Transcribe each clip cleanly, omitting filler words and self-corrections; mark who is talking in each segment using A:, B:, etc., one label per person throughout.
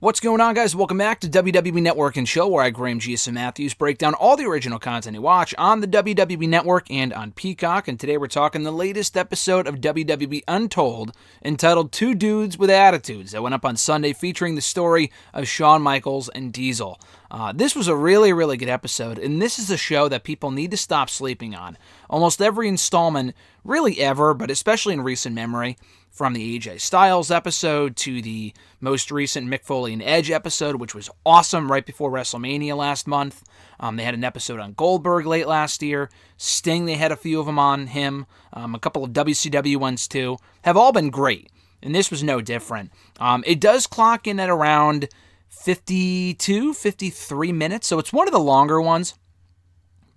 A: What's going on, guys? Welcome back to WWE Network and Show, where I, Graham G.S. Matthews, break down all the original content you watch on the WWE Network and on Peacock. And today we're talking the latest episode of WWE Untold, entitled Two Dudes with Attitudes, that went up on Sunday, featuring the story of Shawn Michaels and Diesel. This was a really, really good episode, and this is a show that people need to stop sleeping on. Almost every installment, really ever, but especially in recent memory, from the AJ Styles episode to the most recent Mick Foley and Edge episode, which was awesome right before WrestleMania last month. They had an episode on Goldberg late last year. Sting, they had a few of them on him. A couple of WCW ones too. Have all been great, and this was no different. It does clock in at around 52, 53 minutes, so it's one of the longer ones,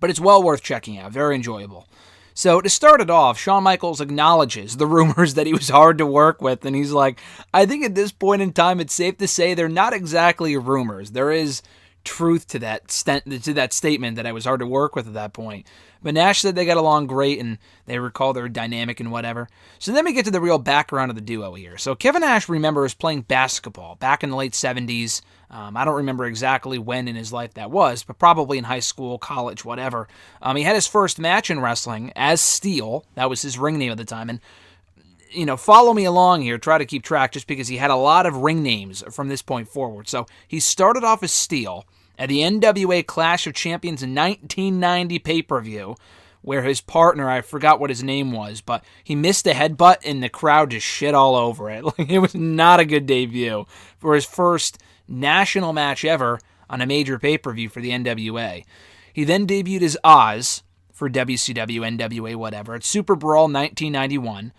A: but it's well worth checking out. Very enjoyable. So to start it off, Shawn Michaels acknowledges the rumors that he was hard to work with, and he's like, I think at this point in time it's safe to say they're not exactly rumors. There is truth to that statement that I was hard to work with at that point. But Nash said they got along great, and they recall their dynamic and whatever. So then we get to the real background of the duo here. So Kevin Nash, remembers playing basketball back in the late 70s. I don't remember exactly when in his life that was, but probably in high school, college, whatever. He had his first match in wrestling as Steel. That was his ring name at the time. And follow me along here, try to keep track, just because he had a lot of ring names from this point forward. So he started off as Steel at the NWA Clash of Champions in 1990 pay-per-view, where his partner, I forgot what his name was, but he missed a headbutt and the crowd just shit all over it. It was not a good debut for his first national match ever on a major pay-per-view for the NWA. He then debuted as Oz for WCW, NWA, whatever, at Super Brawl 1991.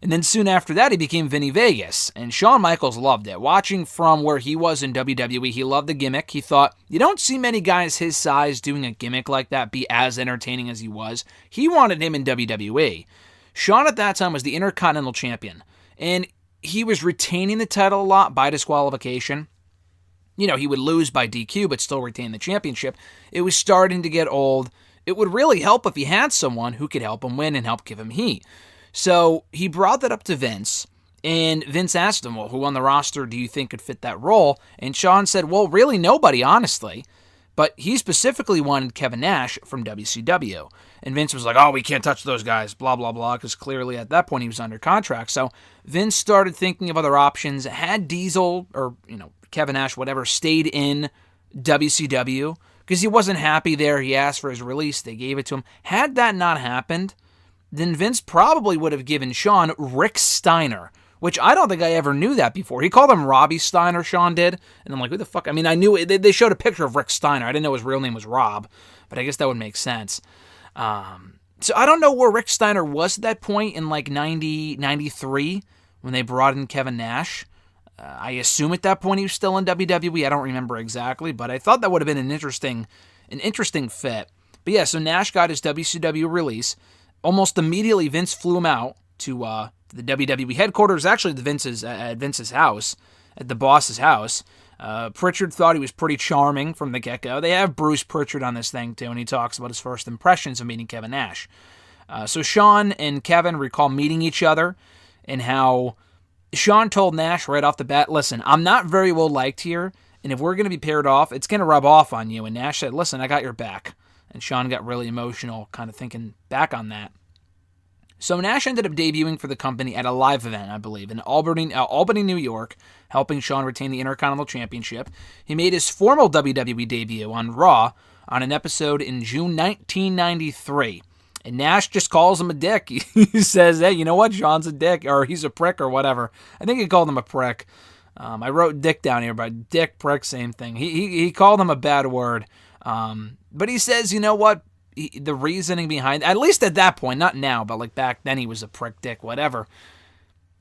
A: And then soon after that, he became Vinny Vegas, and Shawn Michaels loved it. Watching from where he was in WWE, he loved the gimmick. He thought, you don't see many guys his size doing a gimmick like that be as entertaining as he was. He wanted him in WWE. Shawn at that time was the Intercontinental Champion, and he was retaining the title a lot by disqualification. He would lose by DQ, but still retain the championship. It was starting to get old. It would really help if he had someone who could help him win and help give him heat. So he brought that up to Vince, and Vince asked him, well, who on the roster do you think could fit that role? And Shawn said, well, really nobody, honestly. But he specifically wanted Kevin Nash from WCW. And Vince was like, oh, we can't touch those guys, blah, blah, blah, because clearly at that point he was under contract. So Vince started thinking of other options. Had Diesel, or Kevin Nash, whatever, stayed in WCW, because he wasn't happy there. He asked for his release. They gave it to him. Had that not happened, then Vince probably would have given Shawn Rick Steiner, which I don't think I ever knew that before. He called him Robbie Steiner, Shawn did, and I'm like, who the fuck? I mean, I knew it. They showed a picture of Rick Steiner. I didn't know his real name was Rob, but I guess that would make sense. So I don't know where Rick Steiner was at that point in like 90, 93 when they brought in Kevin Nash. I assume at that point he was still in WWE. I don't remember exactly, but I thought that would have been an interesting fit. But yeah, so Nash got his WCW release. Almost immediately, Vince flew him out to the WWE headquarters, actually at Vince's house, at the boss's house. Pritchard thought he was pretty charming from the get-go. They have Bruce Pritchard on this thing, too, and he talks about his first impressions of meeting Kevin Nash. So Shawn and Kevin recall meeting each other, and how Shawn told Nash right off the bat, listen, I'm not very well liked here, and if we're going to be paired off, it's going to rub off on you. And Nash said, listen, I got your back. And Shawn got really emotional, kind of thinking back on that. So Nash ended up debuting for the company at a live event, I believe, in Albany, New York, helping Shawn retain the Intercontinental Championship. He made his formal WWE debut on Raw on an episode in June 1993. And Nash just calls him a dick. He says, hey, you know what? Shawn's a dick, or he's a prick, or whatever. I think he called him a prick. I wrote dick down here, but dick, prick, same thing. He called him a bad word. But he says, you know what? The reasoning behind, at least at that point, not now, but like back then he was a prick, dick, whatever.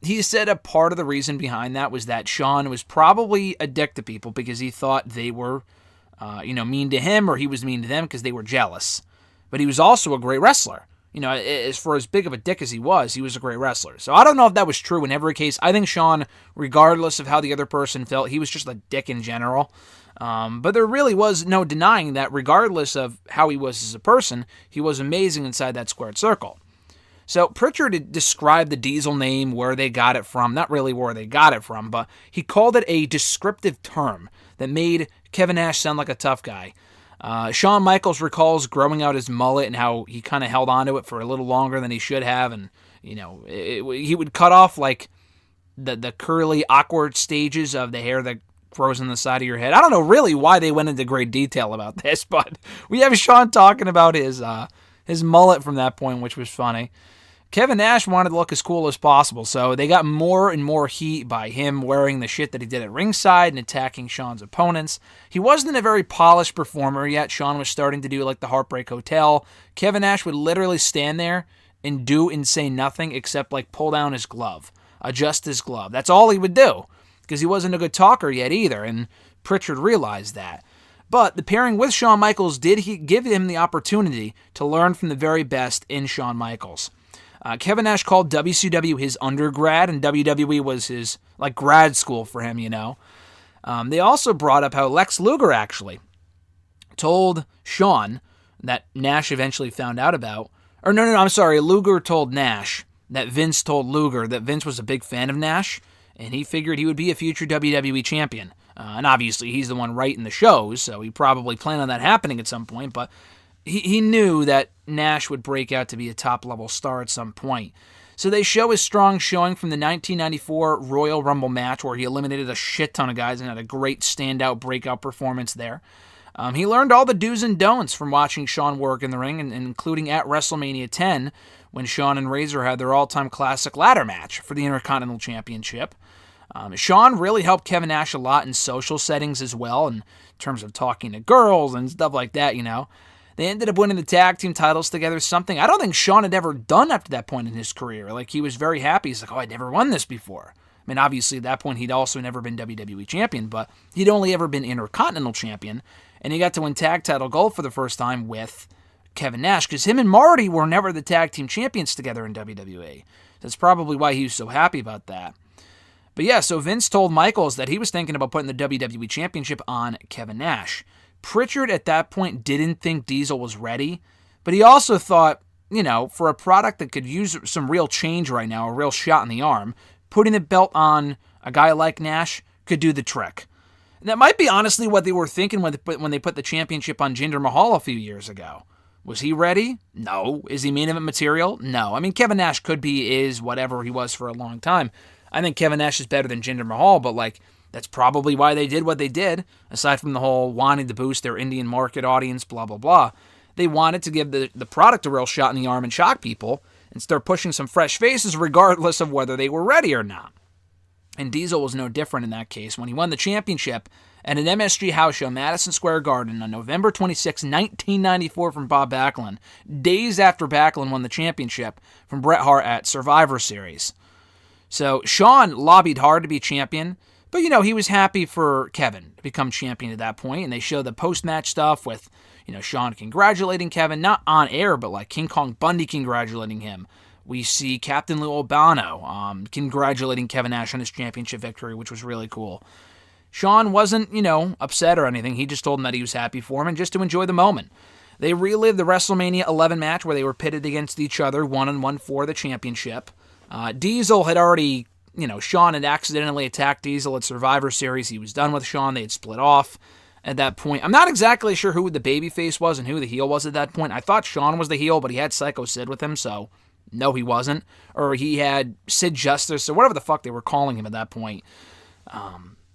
A: He said a part of the reason behind that was that Shawn was probably a dick to people because he thought they were, mean to him, or he was mean to them because they were jealous. But he was also a great wrestler. As for as big of a dick as he was a great wrestler. So I don't know if that was true in every case. I think Shawn, regardless of how the other person felt, he was just a dick in general. But there really was no denying that regardless of how he was as a person, he was amazing inside that squared circle. So Pritchard described the Diesel name, where they got it from. Not really where they got it from, but he called it a descriptive term that made Kevin Nash sound like a tough guy. Shawn Michaels recalls growing out his mullet and how he kind of held onto it for a little longer than he should have, and he would cut off like the curly, awkward stages of the hair that grows on the side of your head. I don't know really why they went into great detail about this, but we have Shawn talking about his mullet from that point, which was funny. Kevin Nash wanted to look as cool as possible, so they got more and more heat by him wearing the shit that he did at ringside and attacking Shawn's opponents. He wasn't a very polished performer yet. Shawn was starting to do like the Heartbreak Hotel. Kevin Nash would literally stand there and do and say nothing except like pull down his glove, adjust his glove. That's all he would do, because he wasn't a good talker yet either, and Pritchard realized that. But the pairing with Shawn Michaels did give him the opportunity to learn from the very best in Shawn Michaels. Kevin Nash called WCW his undergrad, and WWE was his like grad school for him, They also brought up how Lex Luger actually told Shawn that Nash eventually found out about. Or no, I'm sorry. Luger told Nash that Vince told Luger that Vince was a big fan of Nash, and he figured he would be a future WWE champion. And obviously, he's the one writing the shows, so he probably planned on that happening at some point, but he knew that Nash would break out to be a top-level star at some point. So they show his strong showing from the 1994 Royal Rumble match, where he eliminated a shit ton of guys and had a great standout breakout performance there. He learned all the do's and don'ts from watching Shawn work in the ring, and including at WrestleMania 10, when Shawn and Razor had their all-time classic ladder match for the Intercontinental Championship. Shawn really helped Kevin Nash a lot in social settings as well, in terms of talking to girls and stuff like that, They ended up winning the tag team titles together, something I don't think Shawn had ever done up to that point in his career. Like, he was very happy. He's like, I'd never won this before. I mean, obviously, at that point, he'd also never been WWE champion, but he'd only ever been Intercontinental champion, and he got to win tag title gold for the first time with Kevin Nash, because him and Marty were never the tag team champions together in WWE. That's probably why he was so happy about that. But yeah, so Vince told Michaels that he was thinking about putting the WWE Championship on Kevin Nash. Pritchard at that point didn't think Diesel was ready, but he also thought, for a product that could use some real change right now, a real shot in the arm, putting the belt on a guy like Nash could do the trick. And that might be honestly what they were thinking when they put the championship on Jinder Mahal a few years ago. Was he ready? No. Is he main event material? No. I mean, Kevin Nash is whatever he was for a long time. I think Kevin Nash is better than Jinder Mahal, but that's probably why they did what they did, aside from the whole wanting to boost their Indian market audience, blah, blah, blah. They wanted to give the product a real shot in the arm and shock people and start pushing some fresh faces regardless of whether they were ready or not. And Diesel was no different in that case when he won the championship at an MSG house show, Madison Square Garden, on November 26, 1994 from Bob Backlund, days after Backlund won the championship from Bret Hart at Survivor Series. So Shawn lobbied hard to be champion, but he was happy for Kevin to become champion at that point, and they show the post-match stuff with, Shawn congratulating Kevin, not on air, but like King Kong Bundy congratulating him. We see Captain Lou Albano congratulating Kevin Nash on his championship victory, which was really cool. Shawn wasn't, upset or anything. He just told him that he was happy for him and just to enjoy the moment. They relived the WrestleMania 11 match where they were pitted against each other, 1-on-1 for the championship. Diesel had already, Shawn had accidentally attacked Diesel at Survivor Series. He was done with Shawn. They had split off at that point. I'm not exactly sure who the babyface was and who the heel was at that point. I thought Shawn was the heel, but he had Psycho Sid with him, so no, he wasn't. Or he had Sid Justice, or whatever the fuck they were calling him at that point.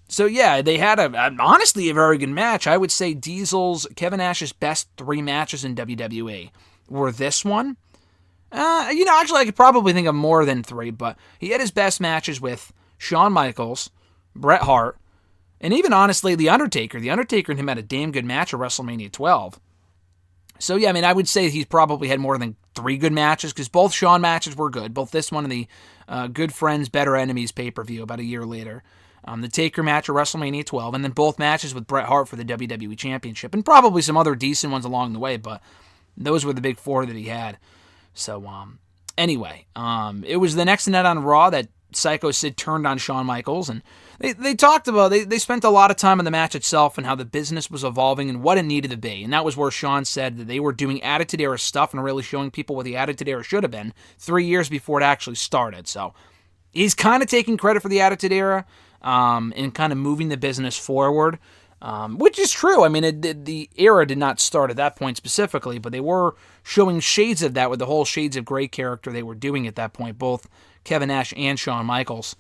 A: So yeah, they had honestly a very good match. I would say Kevin Nash's best 3 matches in WWE were this one. Actually I could probably think of more than 3, but he had his best matches with Shawn Michaels, Bret Hart, and even honestly The Undertaker. The Undertaker and him had a damn good match at WrestleMania 12. So yeah, I would say he's probably had more than 3 good matches, because both Shawn matches were good. Both this one and the Good Friends, Better Enemies pay-per-view about a year later. The Taker match at WrestleMania 12, and then both matches with Bret Hart for the WWE Championship, and probably some other decent ones along the way, but those were the big 4 that he had. So, anyway, it was the next night on Raw that Psycho Sid turned on Shawn Michaels, and They talked about, they spent a lot of time on the match itself and how the business was evolving and what it needed to be. And that was where Sean said that they were doing Attitude Era stuff and really showing people what the Attitude Era should have been 3 years before it actually started. So he's kind of taking credit for the Attitude Era and kind of moving the business forward, which is true. I mean, the era did not start at that point specifically, but they were showing shades of that with the whole Shades of Grey character they were doing at that point, both Kevin Nash and Shawn Michaels.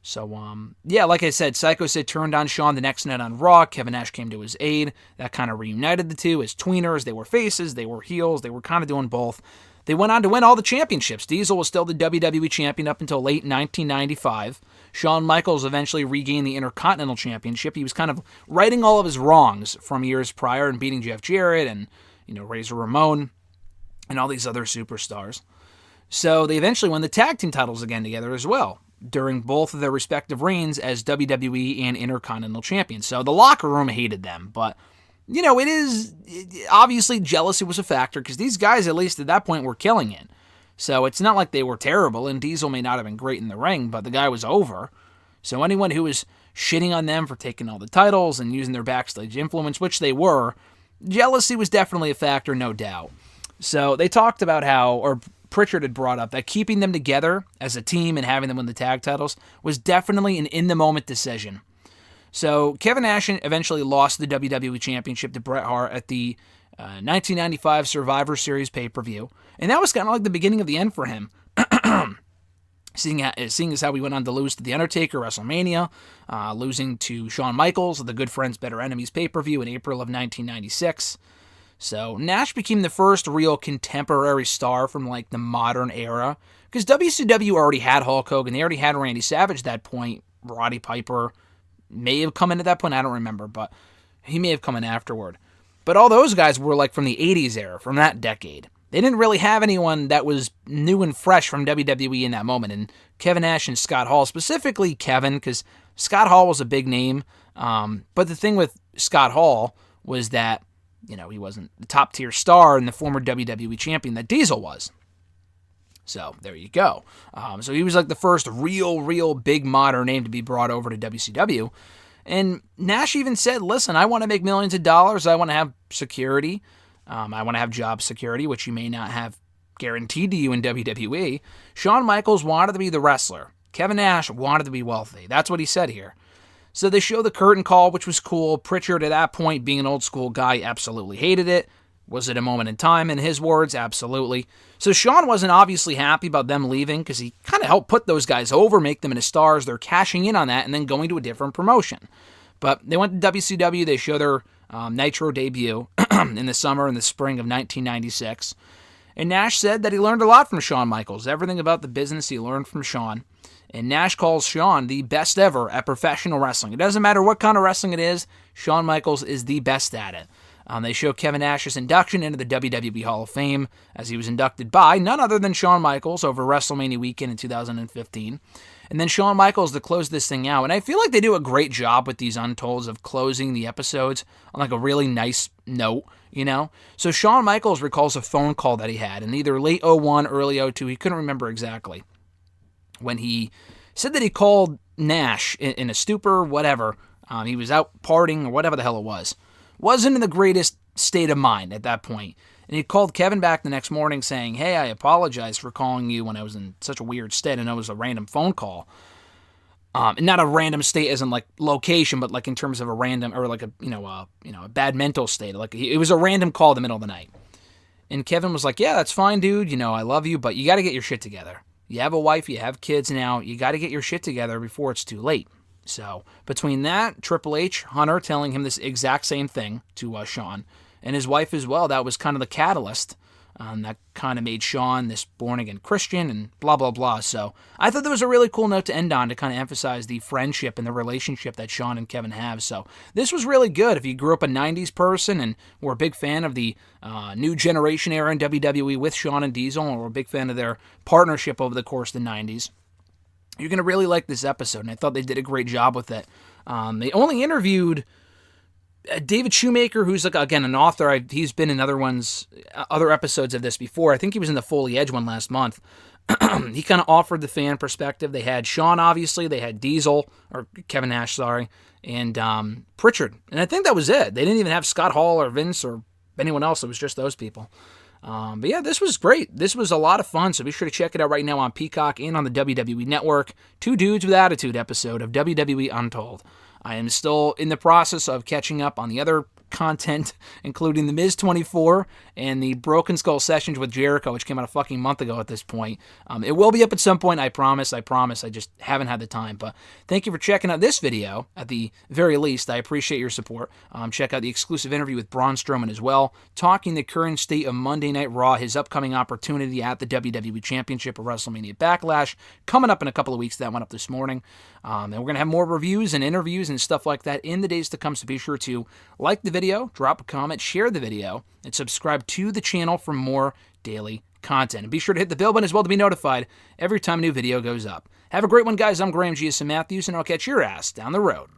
A: So, yeah, like I said, Psycho Sid turned on Shawn the next night on Raw. Kevin Nash came to his aid. That kind of reunited the two as tweeners. They were faces, they were heels, they were kind of doing both. They went on to win all the championships. Diesel was still the WWE champion up until late 1995. Shawn Michaels eventually regained the Intercontinental Championship. He was kind of righting all of his wrongs from years prior and beating Jeff Jarrett and, Razor Ramon and all these other superstars. So they eventually won the tag team titles again together as well, during both of their respective reigns as WWE and Intercontinental champions. So the locker room hated them, but, obviously jealousy was a factor because these guys, at least at that point, were killing it. So it's not like they were terrible, and Diesel may not have been great in the ring, but the guy was over. So anyone who was shitting on them for taking all the titles and using their backstage influence, which they were, jealousy was definitely a factor, no doubt. So they talked about how, or Pritchard had brought up, that keeping them together as a team and having them win the tag titles was definitely an in-the-moment decision. So Kevin Nash eventually lost the WWE Championship to Bret Hart at the 1995 Survivor Series pay-per-view, and that was kind of like the beginning of the end for him. Seeing as how we went on to lose to The Undertaker WrestleMania, losing to Shawn Michaels at the Good Friends, Better Enemies pay-per-view in April of 1996. So Nash became the first real contemporary star from like the modern era, because WCW already had Hulk Hogan, they already had Randy Savage at that point. Roddy Piper may have come in at that point, I don't remember, but he may have come in afterward. But all those guys were like from the 80s era, from that decade. They didn't really have anyone that was new and fresh from WWE in that moment. And Kevin Nash and Scott Hall, specifically Kevin, because Scott Hall was a big name. But the thing with Scott Hall was that, he wasn't the top tier star and the former WWE champion that Diesel was. So there you go. So he was like the first real big modern name to be brought over to WCW. And Nash even said, listen, I want to make millions of dollars. I want to have security. I want to have job security, which you may not have guaranteed to you in WWE. Shawn Michaels wanted to be the wrestler. Kevin Nash wanted to be wealthy. That's what he said here. So they show the curtain call, which was cool. Pritchard, at that point, being an old school guy, absolutely hated it. Was it a moment in time? In his words, absolutely. So Shawn wasn't obviously happy about them leaving because he kind of helped put those guys over, make them into stars. They're cashing in on that and then going to a different promotion. But they went to WCW. They show their Nitro debut in the summer and the spring of 1996. And Nash said that he learned a lot from Shawn Michaels. Everything about the business he learned from Shawn. And Nash calls Shawn the best ever at professional wrestling. It doesn't matter what kind of wrestling it is, Shawn Michaels is the best at it. They show Kevin Nash's induction into the WWE Hall of Fame as he was inducted by none other than Shawn Michaels over WrestleMania weekend in 2015. And then Shawn Michaels to close this thing out. And I feel like they do a great job with these Untolds of closing the episodes on like a really nice note, So Shawn Michaels recalls a phone call that he had in either late 01, early 02, he couldn't remember exactly, when he said that he called Nash in a stupor, whatever. He was out partying or whatever the hell it was. Wasn't in the greatest state of mind at that point. And he called Kevin back the next morning saying, hey, I apologize for calling you when I was in such a weird state. I know it was a random phone call. Not a random state as in like location, but like in terms of a random, or like a bad mental state. Like it was a random call in the middle of the night. And Kevin was like, yeah, that's fine, dude. I love you, but you got to get your shit together. You have a wife, you have kids now. You got to get your shit together before it's too late. So between that, Triple H, Hunter telling him this exact same thing to Shawn, and his wife as well, that was kind of the catalyst that kind of made Shawn this born-again Christian and blah, blah, blah. So I thought that was a really cool note to end on to kind of emphasize the friendship and the relationship that Shawn and Kevin have. So this was really good. If you grew up a 90s person and were a big fan of the new generation era in WWE with Shawn and Diesel, or were a big fan of their partnership over the course of the 90s, you're going to really like this episode, and I thought they did a great job with it. They only interviewed David Shoemaker, who's like, again, an author. He's been in other episodes of this before. I think he was in the Foley Edge one last month. he kind of offered the fan perspective. They had Shawn, obviously. They had Diesel, or Kevin Nash, sorry, and Pritchard. And I think that was it. They didn't even have Scott Hall or Vince or anyone else. It was just those people. But yeah, this was great. This was a lot of fun, so be sure to check it out right now on Peacock and on the WWE Network. Two Dudes with Attitude episode of WWE Untold. I am still in the process of catching up on the other content, including the Miz 24 and the Broken Skull Sessions with Jericho, which came out a fucking month ago at this point. It will be up at some point, I promise. I just haven't had the time. But thank you for checking out this video, at the very least. I appreciate your support. Check out the exclusive interview with Braun Strowman as well, talking the current state of Monday Night Raw, his upcoming opportunity at the WWE Championship or WrestleMania Backlash, coming up in a couple of weeks. That went up this morning. And we're going to have more reviews and interviews and stuff like that in the days to come, so be sure to like the video, drop a comment, share the video, and subscribe to the channel for more daily content. And be sure to hit the bell button as well to be notified every time a new video goes up. Have a great one, guys. I'm Graham G.S. Matthews, and I'll catch your ass down the road.